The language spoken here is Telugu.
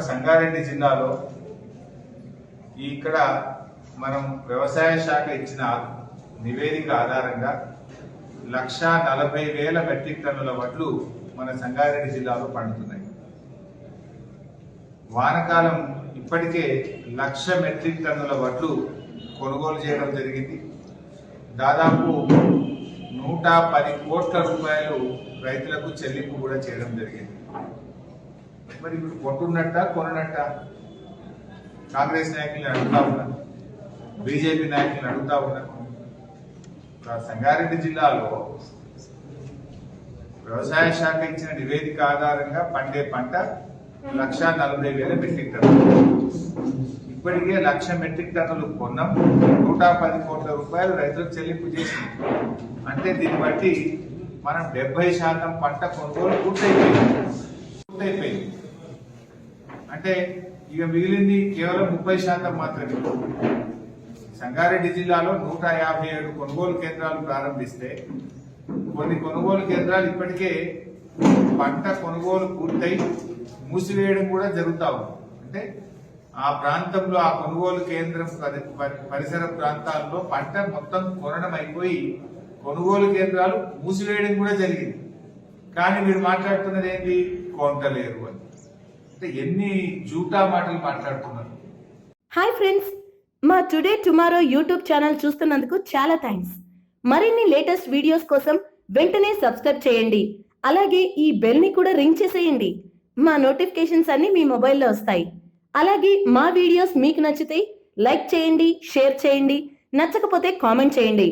సంగారెడ్డి జిల్లాలో ఇక్కడ మనం వ్యవసాయ శాఖ ఇచ్చిన నివేదిక ఆధారంగా 1,40,000 మెట్రిక్ టన్నుల వడ్లు మన సంగారెడ్డి జిల్లాలో పండుతున్నాయి. వానకాలం ఇప్పటికే 1,00,000 మెట్రిక్ టన్నుల వడ్లు కొనుగోలు చేయడం జరిగింది. దాదాపు 110 కోట్ల రూపాయలు రైతులకు చెల్లింపు కూడా చేయడం జరిగింది. మరి ఇప్పుడు కొంటున్నట్ట కొననట్ట కాంగ్రెస్ నాయకులను అడుగుతా ఉన్నా, బీజేపీ నాయకులను అడుగుతా ఉన్నా. సంగారెడ్డి జిల్లాలో వ్యవసాయ శాఖ ఇచ్చిన నివేదిక ఆధారంగా పండే పంట 1,40,000 మెట్రిక్ టన్నులు. ఇప్పటికే 1,00,000 మెట్రిక్ టన్నులు కొన్నాం, 110 కోట్ల రూపాయలు రైతులకు చెల్లింపు చేసింది. అంటే దీన్ని బట్టి మనం 70% పంట కొనుగోలు పూర్తయిపోయింది. అంటే ఇక మిగిలింది కేవలం 30% మాత్రమే. సంగారెడ్డి జిల్లాలో 157 కొనుగోలు కేంద్రాలు ప్రారంభిస్తే కొన్ని కొనుగోలు కేంద్రాలు ఇప్పటికే పంట కొనుగోలు పూర్తయి మూసివేయడం కూడా జరుగుతా ఉంది. అంటే ఆ ప్రాంతంలో ఆ కొనుగోలు కేంద్రం పరిసర ప్రాంతాల్లో పంట మొత్తం కొనడం అయిపోయి కొనుగోలు కేంద్రాలు మూసివేయడం కూడా జరిగింది. కానీ మీరు మాట్లాడుతున్నది ఏంటి? కొంటలేరు అని. అంటే ఎన్ని జూటా మాటలు మాట్లాడుతున్నారు. హాయ్ ఫ్రెండ్స్, మా టుడే టుమారో యూట్యూబ్ ఛానల్ చూస్తున్నందుకు చాలా థ్యాంక్స్. మరిన్ని లేటెస్ట్ వీడియోస్ కోసం వెంటనే సబ్స్క్రైబ్ చేయండి. అలాగే ఈ బెల్ ని కూడా రింగ్ చేసేయండి. మా నోటిఫికేషన్స్ అన్ని మీ మొబైల్లో వస్తాయి. అలాగే మా వీడియోస్ మీకు నచ్చితే లైక్ చేయండి, షేర్ చేయండి, నచ్చకపోతే కామెంట్ చేయండి.